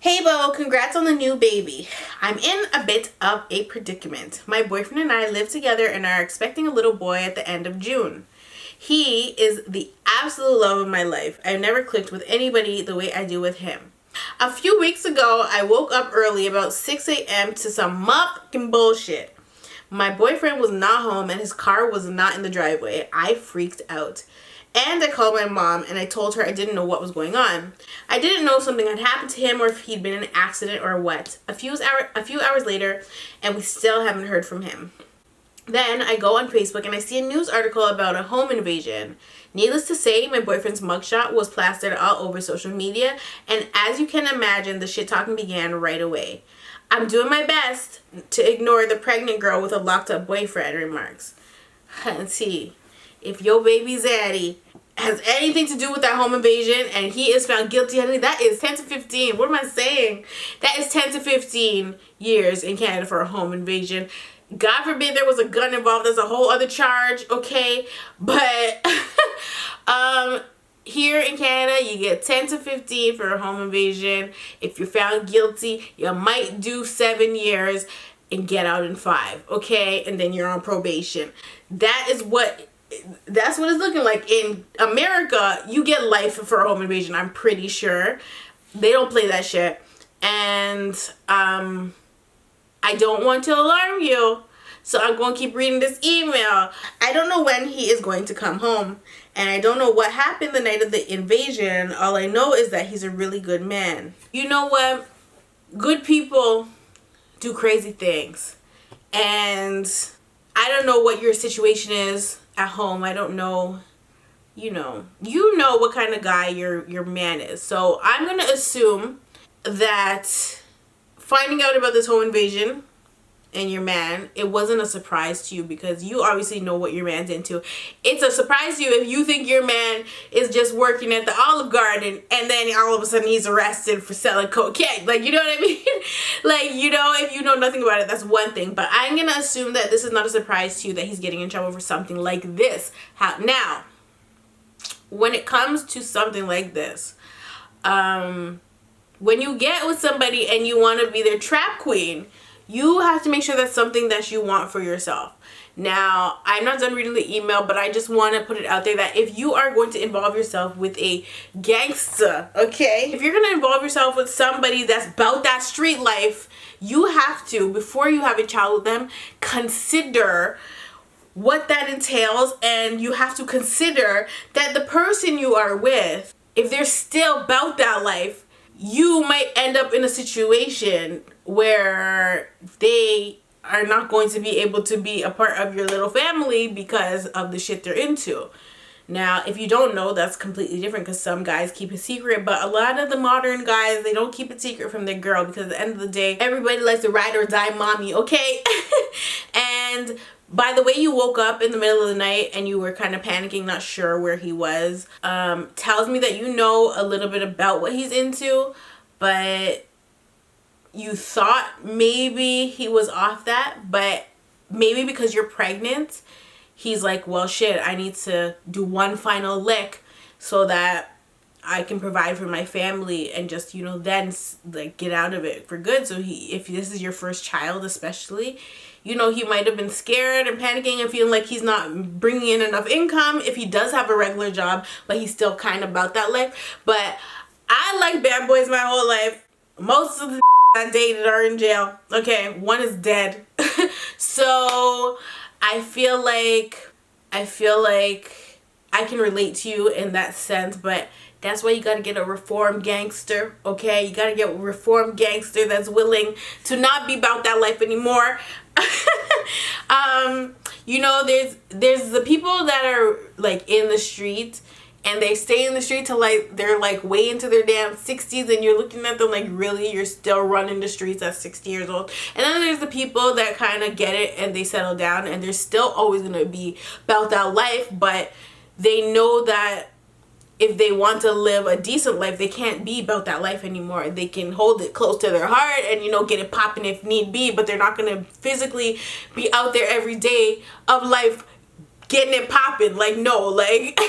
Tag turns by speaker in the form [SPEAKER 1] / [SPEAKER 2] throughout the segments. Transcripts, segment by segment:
[SPEAKER 1] Hey Bo, congrats on the new baby. I'm in a bit of a predicament. My boyfriend and I live together and are expecting a little boy at the end of June. He is the absolute love of my life. I've never clicked with anybody the way I do with him. A few weeks ago, I woke up early about 6 a.m. to some motherfucking bullshit. My boyfriend was not home and his car was not in the driveway. I freaked out. And I called my mom and I told her I didn't know what was going on. I didn't know something had happened to him or if he'd been in an accident or what. A few hours later, and we still haven't heard from him. Then I go on Facebook and I see a news article about a home invasion. Needless to say, my boyfriend's mugshot was plastered all over social media, and as you can imagine, the shit talking began right away. I'm doing my best to ignore the pregnant girl with a locked up boyfriend remarks. And see, if your baby zaddy has anything to do with that home invasion and he is found guilty, honey, that is 10 to 15. What am I saying? That is 10 to 15 years in Canada for a home invasion. God forbid there was a gun involved. That's a whole other charge, okay? But here in Canada, you get 10 to 15 for a home invasion. If you're found guilty, you might do 7 years and get out in 5, okay? And then you're on probation. That's what it's looking like. In America, you get life for a home invasion, I'm pretty sure. They don't play that shit. And I don't want to alarm you, so I'm going to keep reading this email. I don't know when he is going to come home, and I don't know what happened the night of the invasion. All I know is that he's a really good man. You know what? Good people do crazy things. And I don't know what your situation is at home. I don't know. You know what kind of guy your man is. So I'm going to assume that finding out about this home invasion and your man, it wasn't a surprise to you because you obviously know what your man's into. It's a surprise to you if you think your man is just working at the Olive Garden and then all of a sudden he's arrested for selling cocaine. Like, you know what I mean? Like, if you know nothing about it, that's one thing. But I'm going to assume that this is not a surprise to you that he's getting in trouble for something like this. Now, when it comes to something like this, when you get with somebody and you want to be their trap queen, you have to make sure that's something that you want for yourself. Now, I'm not done reading the email, but I just want to put it out there that if you are going to involve yourself with a gangster, okay? If you're going to involve yourself with somebody that's about that street life, you have to, before you have a child with them, consider what that entails, and you have to consider that the person you are with, if they're still about that life, you might end up in a situation where they are not going to be able to be a part of your little family because of the shit they're into. Now, if you don't know, that's completely different because some guys keep it secret, but a lot of the modern guys, they don't keep it secret from their girl because at the end of the day, everybody likes to ride or die mommy, okay? And by the way you woke up in the middle of the night and you were kind of panicking, not sure where he was, tells me that you know a little bit about what he's into, but you thought maybe he was off that, but maybe because you're pregnant, he's like, well, shit, I need to do one final lick so that I can provide for my family and just, then like get out of it for good. So if this is your first child especially, he might have been scared and panicking and feeling like he's not bringing in enough income if he does have a regular job, but he's still kind of about that life. But I like bad boys my whole life. Most of the I dated are in jail. Okay, one is dead. So I feel like I can relate to you in that sense, but that's why you gotta get a reformed gangster, okay? You gotta get a reformed gangster that's willing to not be about that life anymore. There's the people that are like in the street and they stay in the street till like they're like way into their damn 60s and you're looking at them like, really, you're still running the streets at 60 years old. And then there's the people that kind of get it and they settle down and they're still always going to be about that life, but they know that if they want to live a decent life, they can't be about that life anymore. They can hold it close to their heart and, get it popping if need be, but they're not going to physically be out there every day of life getting it popping. Like, no, like,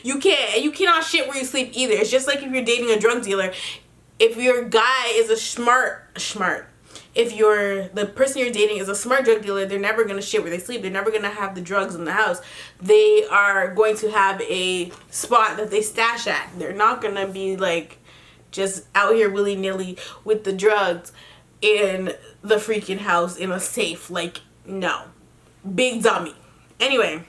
[SPEAKER 1] you cannot shit where you sleep either. It's just like if you're dating a drug dealer. if your guy is a smart, if the person you're dating is a smart drug dealer, they're never going to shit where they sleep. They're never going to have the drugs in the house. They are going to have a spot that they stash at. They're not going to be like just out here willy-nilly with the drugs in the freaking house in a safe. Like, no. Big dummy. Anyway,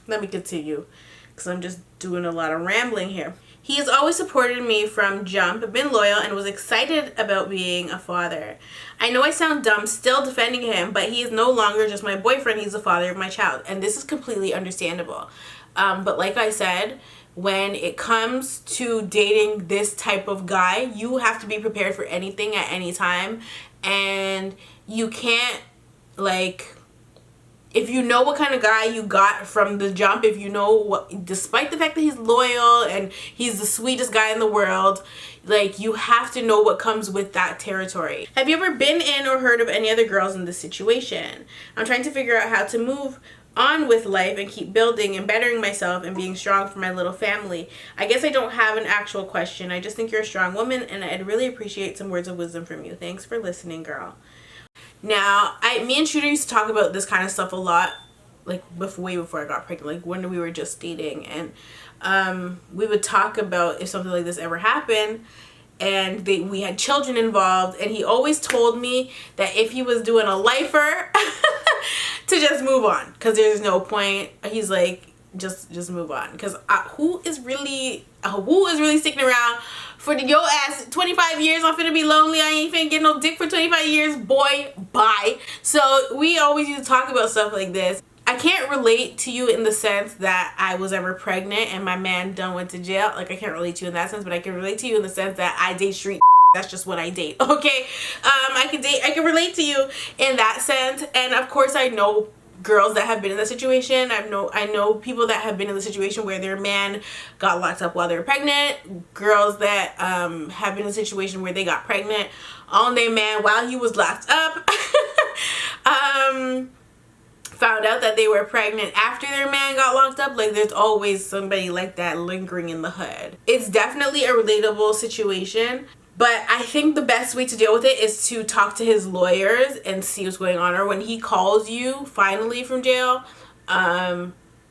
[SPEAKER 1] let me continue because I'm just doing a lot of rambling here. He has always supported me from jump, been loyal, and was excited about being a father. I know I sound dumb still defending him, but he is no longer just my boyfriend. He's the father of my child. And this is completely understandable. But like I said, when it comes to dating this type of guy, you have to be prepared for anything at any time. And you can't, like... If you know what kind of guy you got from the jump, if you know what, despite the fact that he's loyal and he's the sweetest guy in the world, like, you have to know what comes with that territory. Have you ever been in or heard of any other girls in this situation? I'm trying to figure out how to move on with life and keep building and bettering myself and being strong for my little family. I guess I don't have an actual question. I just think you're a strong woman and I'd really appreciate some words of wisdom from you. Thanks for listening, girl. Now, me and Shooter used to talk about this kind of stuff a lot, like way before I got pregnant, like when we were just dating, and we would talk about if something like this ever happened, and we had children involved, and he always told me that if he was doing a lifer, to just move on, because there's no point. He's like, just move on, because who is really sticking around for your ass 25 years? I'm finna be lonely. I ain't finna get no dick for 25 years, boy. Bye. So we always used to talk about stuff like this. I can't relate to you in the sense that I was ever pregnant and my man done went to jail. Like, I can't relate to you in that sense, but I can relate to you in the sense that I date street. That's just what I date, okay? I can relate to you in that sense. And of course I know girls that have been in that situation. I know people that have been in the situation where their man got locked up while they were pregnant. Girls that have been in a situation where they got pregnant on their man while he was locked up. Found out that they were pregnant after their man got locked up. Like, there's always somebody like that lingering in the hood. It's definitely a relatable situation. But I think the best way to deal with it is to talk to his lawyers and see what's going on. Or when he calls you finally from jail,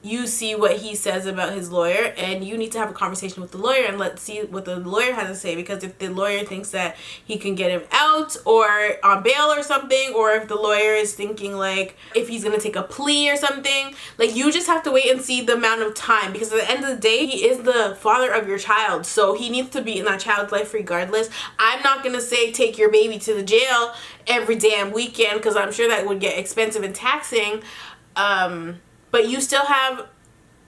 [SPEAKER 1] you see what he says about his lawyer, and you need to have a conversation with the lawyer and let's see what the lawyer has to say. Because if the lawyer thinks that he can get him out or on bail or something, or if the lawyer is thinking like if he's gonna take a plea or something, like, you just have to wait and see the amount of time, because at the end of the day, he is the father of your child, so he needs to be in that child's life regardless. I'm not gonna say take your baby to the jail every damn weekend, because I'm sure that would get expensive and taxing. But you still have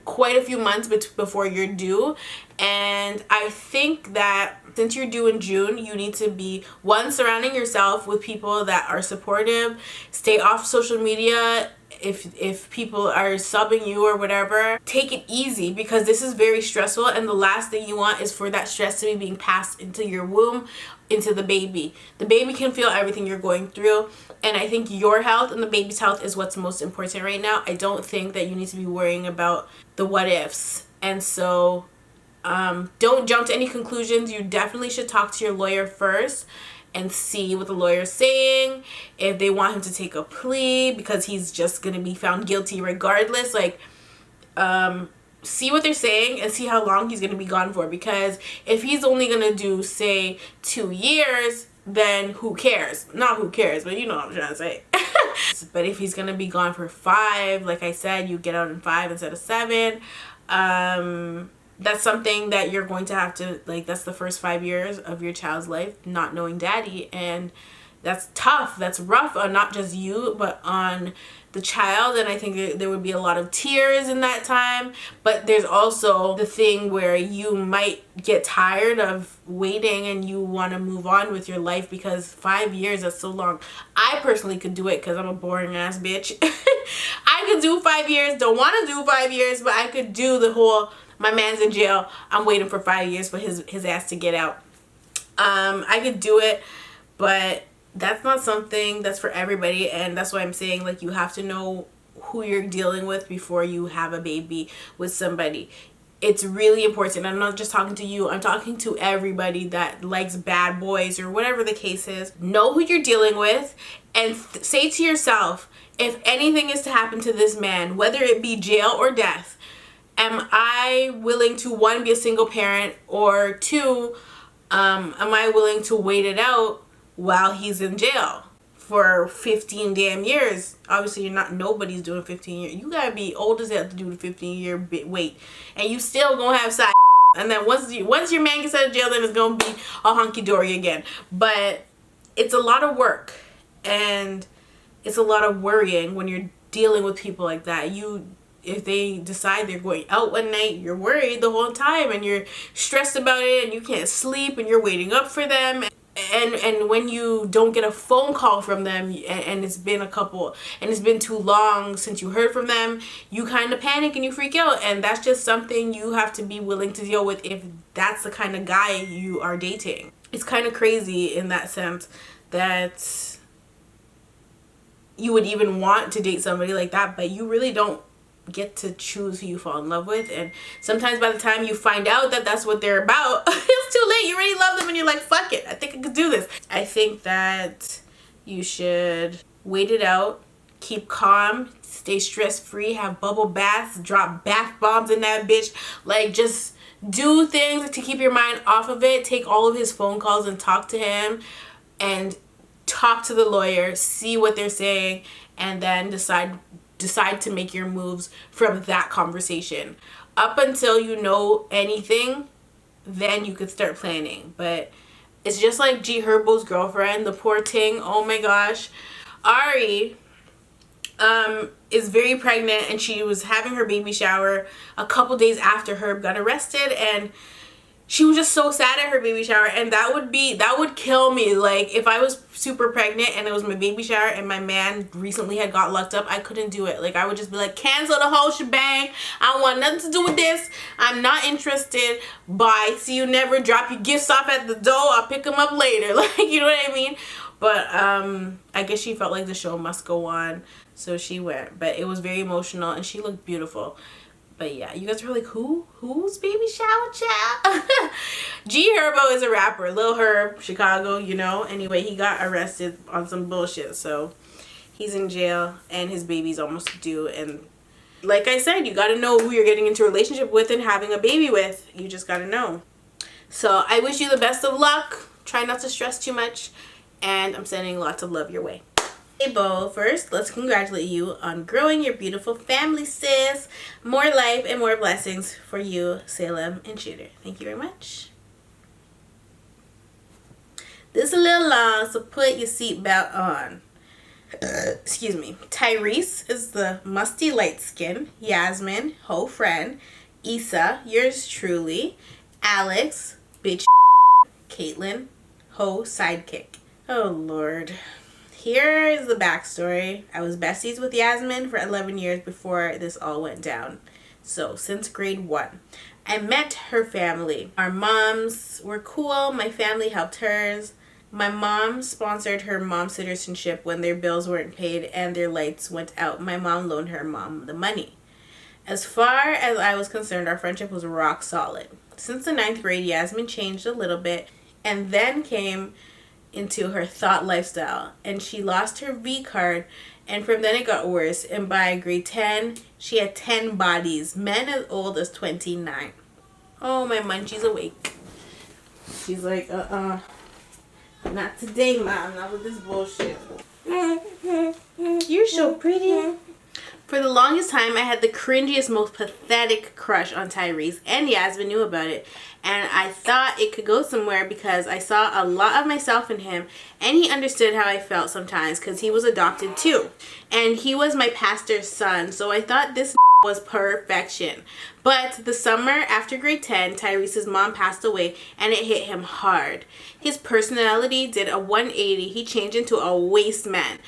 [SPEAKER 1] quite a few months before you're due. And I think that since you're due in June, you need to be, one, surrounding yourself with people that are supportive. Stay off social media. If people are subbing you or whatever, take it easy, because this is very stressful, and the last thing you want is for that stress to be being passed into your womb, into the baby. The baby can feel everything you're going through, and I think your health and the baby's health is what's most important right now. I don't think that you need to be worrying about the what ifs. And so don't jump to any conclusions. You definitely should talk to your lawyer first and see what the lawyer's saying. If they want him to take a plea because he's just gonna be found guilty regardless, like, see what they're saying and see how long he's gonna be gone for. Because if he's only gonna do, say, 2 years, then who cares? Not who cares, but you know what I'm trying to say. But if he's gonna be gone for 5, like I said, you get out in 5 instead of 7. That's something that you're going to have to, like, that's the first 5 years of your child's life not knowing daddy, and that's tough. That's rough on not just you, but on the child. And I think there would be a lot of tears in that time. But there's also the thing where you might get tired of waiting and you want to move on with your life, because 5 years, that's so long. I personally could do it because I'm a boring ass bitch. I could do 5 years, don't want to do 5 years, but I could do the whole, my man's in jail, I'm waiting for 5 years for his ass to get out. I could do it, but that's not something that's for everybody. And that's why I'm saying, like, you have to know who you're dealing with before you have a baby with somebody. it's really important. I'm not just talking to you, I'm talking to everybody that likes bad boys or whatever the case is. Know who you're dealing with and say to yourself, if anything is to happen to this man, whether it be jail or death, am I willing to, one, be a single parent, or two, am I willing to wait it out while he's in jail for 15 damn years? Obviously, nobody's doing 15 years. You gotta be old as hell to do the 15-year wait, and you still gonna have side. And then once your man gets out of jail, then it's gonna be a hunky-dory again. But it's a lot of work, and it's a lot of worrying when you're dealing with people like that. If they decide they're going out one night, you're worried the whole time, and you're stressed about it, and you can't sleep, and you're waiting up for them. And when you don't get a phone call from them, and it's been too long since you heard from them, you kind of panic and you freak out. And that's just something you have to be willing to deal with if that's the kind of guy you are dating. It's kind of crazy in that sense that you would even want to date somebody like that, but you really don't get to choose who you fall in love with. And sometimes by the time you find out that that's what they're about, it's too late. You already love them and you're like, fuck it, I think I could do this. I think that you should wait it out, keep calm, stay stress-free, have bubble baths, drop bath bombs in that bitch. Like, just do things to keep your mind off of it. Take all of his phone calls and talk to him, and talk to the lawyer, see what they're saying, and then decide to make your moves from that conversation. Up until you know anything, then you could start planning. But it's just like G Herbo's girlfriend, the poor thing. Oh my gosh. Ari is very pregnant, and she was having her baby shower a couple days after Herb got arrested, and she was just so sad at her baby shower. And that would kill me. Like, if I was super pregnant and it was my baby shower and my man recently had got locked up, I couldn't do it. Like, I would just be like, cancel the whole shebang. I don't want nothing to do with this. I'm not interested. Bye. See you never. Drop your gifts off at the door. I'll pick them up later. Like, you know what I mean? But I guess she felt like the show must go on, so she went. But it was very emotional, and she looked beautiful. But yeah, you guys are like, who's baby shower child? G Herbo is a rapper. Lil Herb, Chicago, you know. Anyway, he got arrested on some bullshit. So he's in jail, and his baby's almost due. And like I said, you got to know who you're getting into a relationship with and having a baby with. You just got to know. So I wish you the best of luck. Try not to stress too much. And I'm sending lots of love your way. Hey Bo, first let's congratulate you on growing your beautiful family, sis. More life and more blessings for you, Salem and Shooter. Thank you very much. This is a little long, so put your seatbelt on. Excuse me. Tyrese is the musty light skin. Yasmin, ho friend. Issa, yours truly. Alex, bitch. Caitlin, ho sidekick. Oh Lord. Here is the backstory. I was besties with Yasmin for 11 years before this all went down. So, since grade 1. I met her family. Our moms were cool. My family helped hers. My mom sponsored her mom citizenship when their bills weren't paid and their lights went out. My mom loaned her mom the money. As far as I was concerned, our friendship was rock solid. Since the 9th grade, Yasmin changed a little bit and then came into her thought lifestyle, and she lost her V card, and from then it got worse, and by grade 10 she had 10 bodies, men as old as 29. Oh, my munchie's awake. She's like, not today, Mom, not with this bullshit. You're so pretty. For the longest time, I had the cringiest, most pathetic crush on Tyrese, and Yasmin knew about it. And I thought it could go somewhere because I saw a lot of myself in him, and he understood how I felt sometimes because he was adopted too. And he was my pastor's son, so I thought this was perfection. But the summer after grade 10, Tyrese's mom passed away, and it hit him hard. His personality did a 180. He changed into a waste man.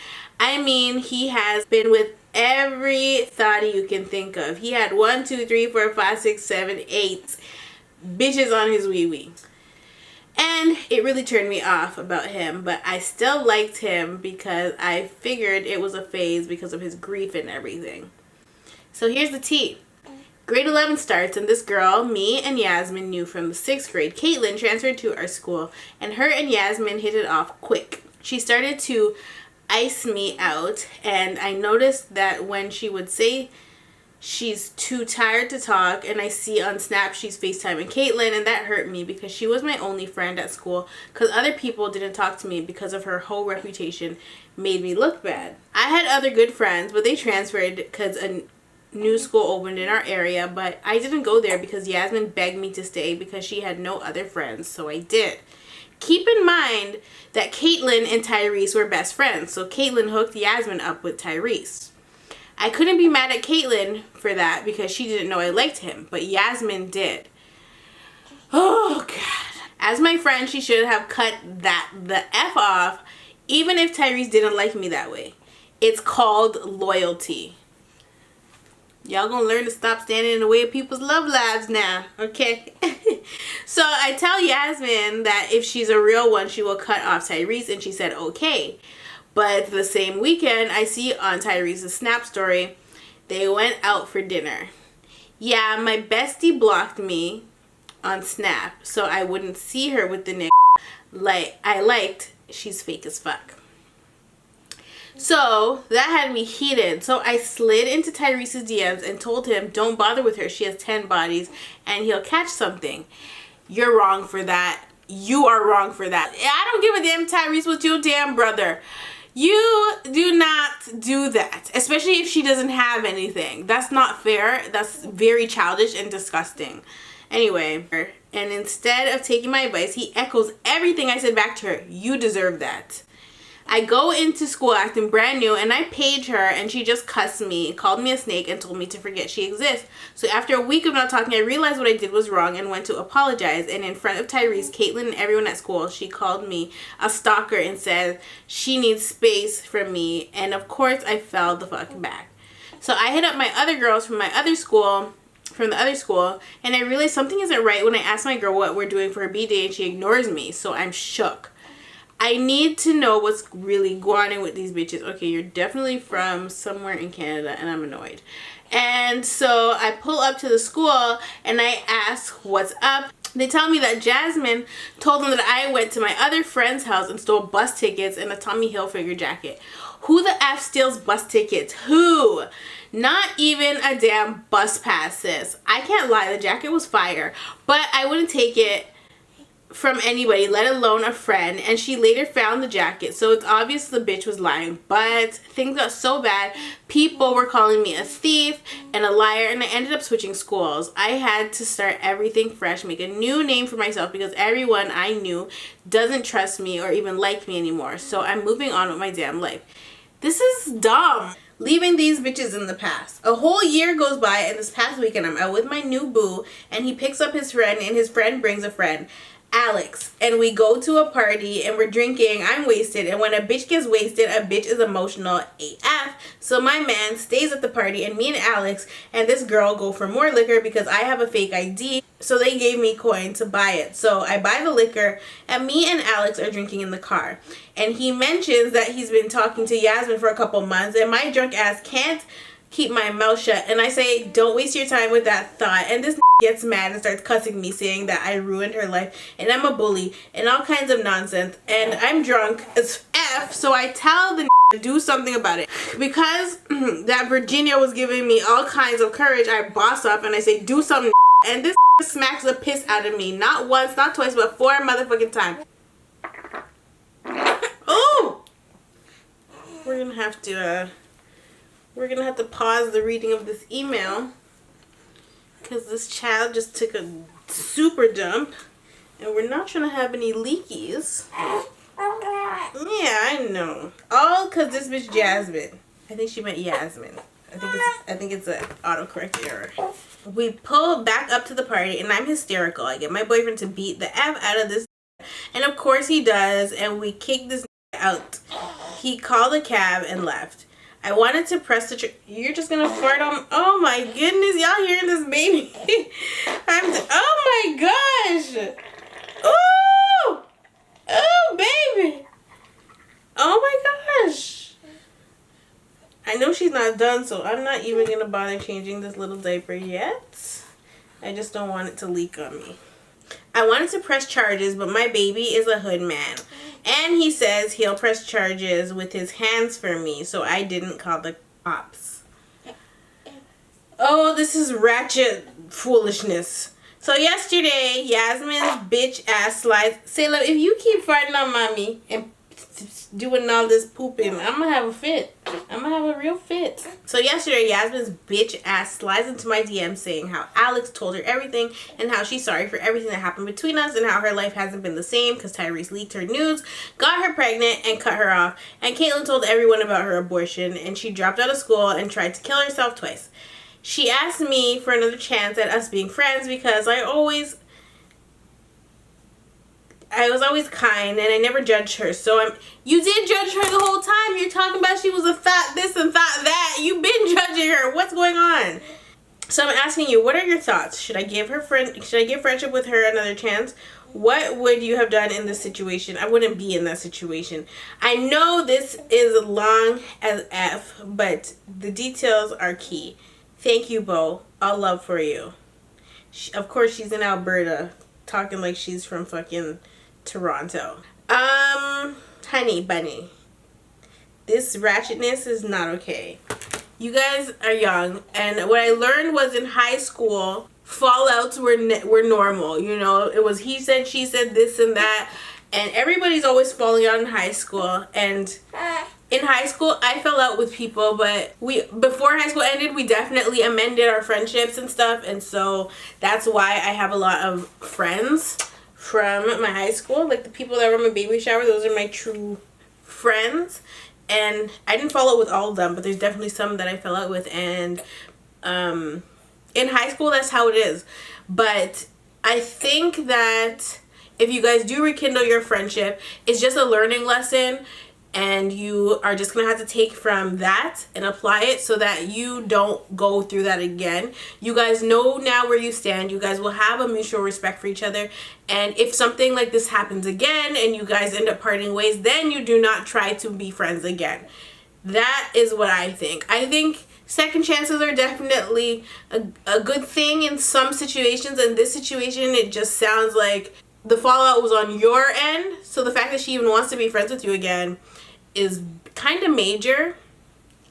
[SPEAKER 1] I mean, he has been with every thotty you can think of. He had 1, 2, 3, 4, 5, 6, 7, 8 bitches on his wee-wee. And it really turned me off about him, but I still liked him because I figured it was a phase because of his grief and everything. So here's the tea. Grade 11 starts, and this girl, me and Yasmin knew from the 6th grade. Caitlin transferred to our school, and her and Yasmin hit it off quick. She started to ice me out, and I noticed that when she would say she's too tired to talk, and I see on Snap she's FaceTiming Caitlin, and that hurt me because she was my only friend at school, because other people didn't talk to me because of her whole reputation made me look bad. I had other good friends, but they transferred because a new school opened in our area, but I didn't go there because Yasmin begged me to stay because she had no other friends, so I did. Keep in mind that Caitlin and Tyrese were best friends, so Caitlin hooked Yasmin up with Tyrese. I couldn't be mad at Caitlin for that because she didn't know I liked him, but Yasmin did. Oh, God. As my friend, she should have cut the F off, even if Tyrese didn't like me that way. It's called loyalty. Y'all gonna learn to stop standing in the way of people's love lives now, okay? So I tell Yasmin that if she's a real one, she will cut off Tyrese, and she said okay. But the same weekend, I see on Tyrese's Snap story, they went out for dinner. Yeah, my bestie blocked me on Snap, so I wouldn't see her with the nigga like I liked. She's fake as fuck. So that had me heated. So I slid into Tyrese's DMs and told him, don't bother with her. She has 10 bodies and he'll catch something. You're wrong for that. You are wrong for that. I don't give a damn, Tyrese was your damn brother. You do not do that, especially if she doesn't have anything. That's not fair. That's very childish and disgusting. Anyway, and instead of taking my advice, he echoes everything I said back to her. You deserve that. I go into school acting brand new, and I page her, and she just cussed me, called me a snake, and told me to forget she exists. So after a week of not talking, I realized what I did was wrong and went to apologize. And in front of Tyrese, Caitlin, and everyone at school, she called me a stalker and said she needs space from me. And of course, I fell the fuck back. So I hit up my other girls from the other school, and I realized something isn't right when I ask my girl what we're doing for her B-Day, and she ignores me. So I'm shook. I need to know what's really going on with these bitches. Okay, you're definitely from somewhere in Canada, and I'm annoyed. And so I pull up to the school, and I ask what's up. They tell me that Jasmine told them that I went to my other friend's house and stole bus tickets and a Tommy Hilfiger jacket. Who the F steals bus tickets? Who? Not even a damn bus pass, sis. I can't lie, the jacket was fire, but I wouldn't take it from anybody, let alone a friend. And she later found the jacket, so it's obvious the bitch was lying. But things got so bad, people were calling me a thief and a liar, and I ended up switching schools. I had to start everything fresh, make a new name for myself, because everyone I knew doesn't trust me or even like me anymore. So I'm moving on with my damn life. This is dumb. Leaving these bitches in the past. A whole year goes by, and this past weekend I'm out with my new boo, and he picks up his friend, and his friend brings a friend, Alex, and we go to a party and we're drinking. I'm wasted, and when a bitch gets wasted, a bitch is emotional AF. So my man stays at the party, and me and Alex and this girl go for more liquor because I have a fake ID, so they gave me coin to buy it. So I buy the liquor, and me and Alex are drinking in the car, and he mentions that he's been talking to Yasmin for a couple months, and my drunk ass can't keep my mouth shut, and I say, don't waste your time with that thought, and this gets mad and starts cussing me, saying that I ruined her life and I'm a bully and all kinds of nonsense, and I'm drunk as F. So I tell the to do something about it. Because that Virginia was giving me all kinds of courage, I boss up and I say, do something, and this smacks the piss out of me, not once, not twice, but 4 motherfucking times. Oh, we're gonna have to pause the reading of this email because this child just took a super dump, and we're not trying to have any leakies. Yeah, I know. All because this bitch Jasmine. I think she meant Yasmin. I think it's an autocorrect error. We pull back up to the party, and I'm hysterical. I get my boyfriend to beat the F out of this, and of course he does, and we kick this out. He called a cab and left. I wanted to press the you're just gonna fart on. Oh my goodness, y'all hearing this baby? Oh my gosh. Oh, oh baby. Oh my gosh. I I know she's not done, so I'm not even gonna bother changing this little diaper yet. I just don't want it to leak on me. I wanted to press charges, but my baby is a hood man. And he says he'll press charges with his hands for me, so I didn't call the cops. Oh, this is ratchet foolishness. So yesterday, Yasmin's bitch ass slides. Say, look, if you keep farting on mommy and doing all this pooping, I'm gonna have a fit. I'm gonna have a real fit. So yesterday, Yasmin's bitch ass slides into my DM saying how Alex told her everything and how she's sorry for everything that happened between us and how her life hasn't been the same because Tyrese leaked her nudes, got her pregnant, and cut her off. And Caitlyn told everyone about her abortion, and she dropped out of school and tried to kill herself twice. She asked me for another chance at us being friends because I was always kind and I never judged her. So you did judge her the whole time. You're talking about she was a thought this and thought that. You've been judging her. What's going on? So I'm asking you, what are your thoughts? Should I give friendship with her another chance? What would you have done in this situation? I wouldn't be in that situation. I know this is long as F, but the details are key. Thank you, Bo. All love for you. Of course, she's in Alberta, talking like she's from fucking Toronto. Honey bunny, this ratchetness is not okay. You guys are young, and what I learned was in high school, fallouts were normal. You know, it was he said, she said, this and that, and everybody's always falling out in high school. And in high school, I fell out with people, but before high school ended, we definitely amended our friendships and stuff, and so that's why I have a lot of friends from my high school. Like the people that were in my baby shower, those are my true friends. And I didn't fall out with all of them, but there's definitely some that I fell out with. And in high school, that's how it is. But I think that if you guys do rekindle your friendship, it's just a learning lesson. And you are just going to have to take from that and apply it so that you don't go through that again. You guys know now where you stand. You guys will have a mutual respect for each other. And if something like this happens again and you guys end up parting ways, then you do not try to be friends again. That is what I think. I think second chances are definitely a good thing in some situations. In this situation, it just sounds like the fallout was on your end. So the fact that she even wants to be friends with you again is kind of major.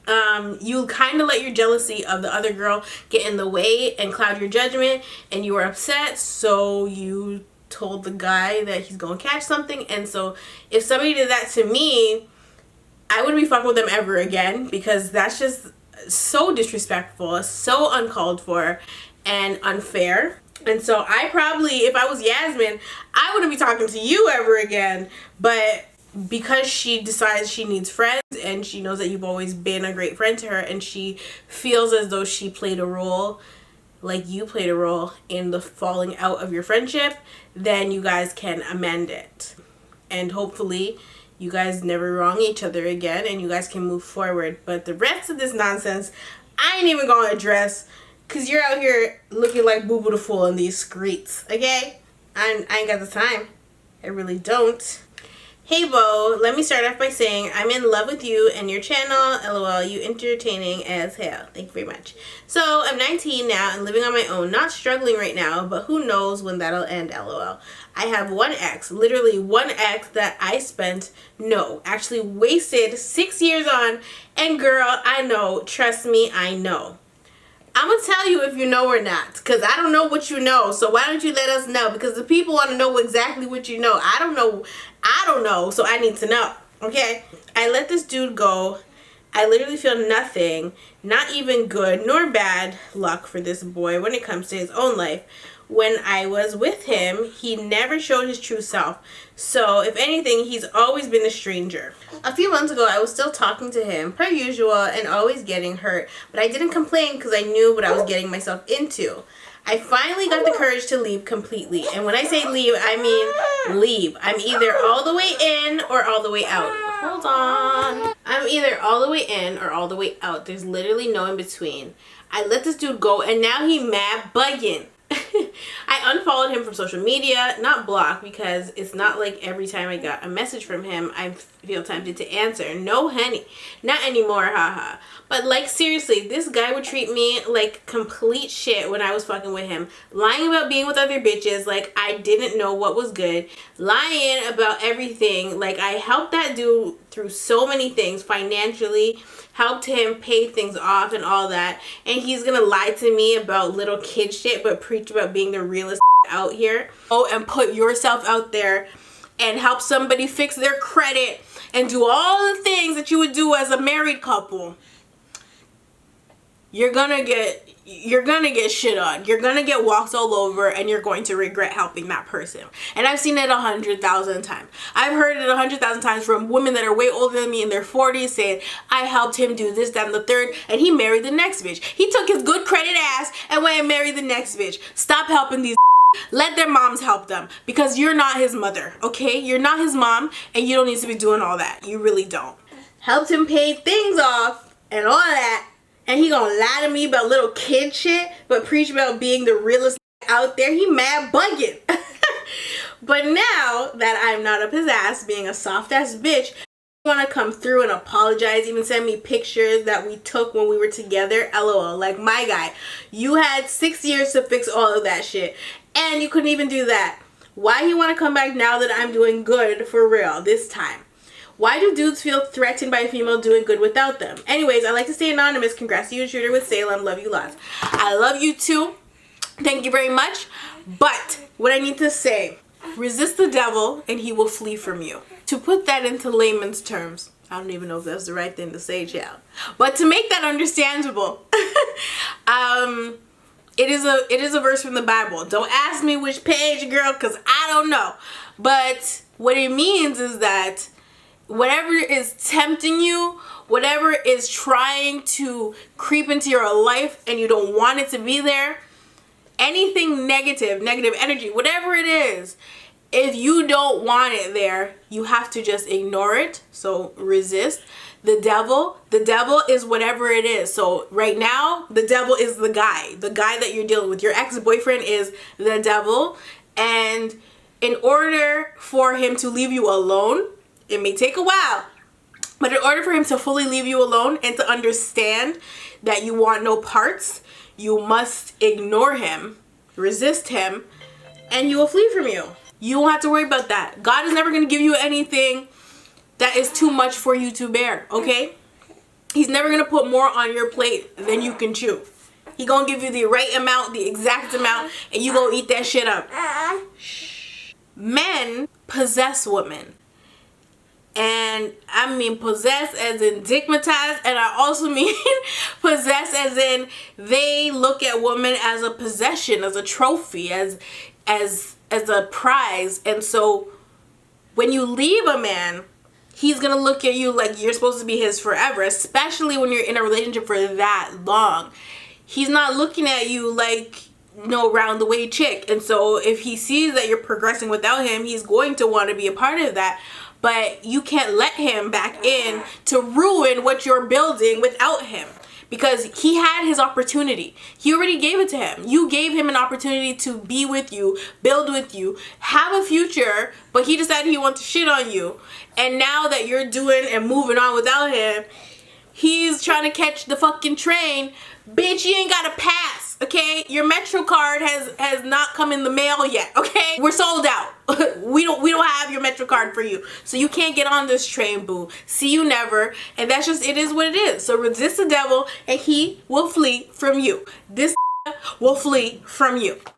[SPEAKER 1] You kind of let your jealousy of the other girl get in the way and cloud your judgment, and you were upset, so you told the guy that he's gonna catch something. And so if somebody did that to me, I wouldn't be fucking with them ever again, because that's just so disrespectful, so uncalled for and unfair. And so I probably, if I was Yasmin, I wouldn't be talking to you ever again. But because she decides she needs friends and she knows that you've always been a great friend to her, and she feels as though she played a role, like you played a role in the falling out of your friendship, then you guys can amend it. And hopefully you guys never wrong each other again and you guys can move forward. But the rest of this nonsense, I ain't even gonna address, because you're out here looking like Boo Boo the Fool in these streets, okay? I ain't got the time. I really don't. Hey Bo, let me start off by saying I'm in love with you and your channel. LOL, you entertaining as hell. Thank you very much. So I'm 19 now and living on my own. Not struggling right now, but who knows when that'll end, LOL. I have one ex, literally one ex that I actually wasted 6 years on. And girl, I know, trust me, I know. I'm going to tell you if you know or not, because I don't know what you know. So why don't you let us know? Because the people want to know exactly what you know. I don't know, so I need to know, okay? I let this dude go. I literally feel nothing, not even good nor bad luck for this boy when it comes to his own life. When I was with him, he never showed his true self. So, if anything, he's always been a stranger. A few months ago, I was still talking to him, per usual, and always getting hurt. But I didn't complain because I knew what I was getting myself into. I finally got the courage to leave completely. And when I say leave, I mean leave. I'm either all the way in or all the way out. Hold on. I'm either all the way in or all the way out. There's literally no in between. I let this dude go, and now he mad bugging. I unfollowed him from social media, not block, because it's not like every time I got a message from him I feel tempted to answer. No, honey, not anymore, haha. But like, seriously, this guy would treat me like complete shit when I was fucking with him, lying about being with other bitches like I didn't know what was good, lying about everything. Like, I helped that dude through so many things financially, helped him pay things off and all that, and he's gonna lie to me about little kid shit but preach about being the realest out here. Oh, and put yourself out there and help somebody fix their credit and do all the things that you would do as a married couple. You're gonna get shit on. You're gonna get walked all over, and you're going to regret helping that person. And I've seen it 100,000 times. I've heard it 100,000 times from women that are way older than me in their 40s saying, I helped him do this, that, and the third, and he married the next bitch. He took his good credit ass and went and married the next bitch. Stop helping these. Let their moms help them, because you're not his mother, okay? You're not his mom, and you don't need to be doing all that. You really don't. Helped him pay things off and all that, and he gonna lie to me about little kid shit, but preach about being the realest out there. He mad bugging. But now that I'm not up his ass, being a soft ass bitch, you wanna come through and apologize, even send me pictures that we took when we were together. LOL. Like, my guy, you had 6 years to fix all of that shit, and you couldn't even do that. Why he wanna come back now that I'm doing good for real this time? Why do dudes feel threatened by a female doing good without them? Anyways, I like to stay anonymous. Congrats to you, Shooter with Salem. Love you lots. I love you too. Thank you very much. But what I need to say, resist the devil and he will flee from you. To put that into layman's terms, I don't even know if that's the right thing to say, child. But to make that understandable, it is a verse from the Bible. Don't ask me which page, girl, because I don't know. But what it means is that whatever is tempting you, whatever is trying to creep into your life and you don't want it to be there, anything negative energy, whatever it is, if you don't want it there, you have to just ignore it. So resist. The devil is whatever it is. So right now, the devil is the guy that you're dealing with. Your ex-boyfriend is the devil, and in order for him to leave you alone, it may take a while, but in order for him to fully leave you alone and to understand that you want no parts, you must ignore him, resist him, and he will flee from you. You won't have to worry about that. God is never going to give you anything that is too much for you to bear, okay? He's never going to put more on your plate than you can chew. He going to give you the right amount, the exact amount, and you going to eat that shit up. Men possess women. And I mean possess as in digmatized, and I also mean possess as in they look at women as a possession, as a trophy, as a prize. And so when you leave a man, he's gonna look at you like you're supposed to be his forever, especially when you're in a relationship for that long. He's not looking at you like no round the way chick. And so if he sees that you're progressing without him, he's going to want to be a part of that. But you can't let him back in to ruin what you're building without him, because he had his opportunity. He already gave it to him. You gave him an opportunity to be with you, build with you, have a future, but he decided he wants to shit on you. And now that you're doing and moving on without him, he's trying to catch the fucking train. Bitch, you ain't got a pass, okay? Your Metro card has not come in the mail yet, okay? We're sold out. we don't have your Metro card for you. So you can't get on this train, boo. See you never. And that's just, it is what it is. So resist the devil and he will flee from you. This will flee from you.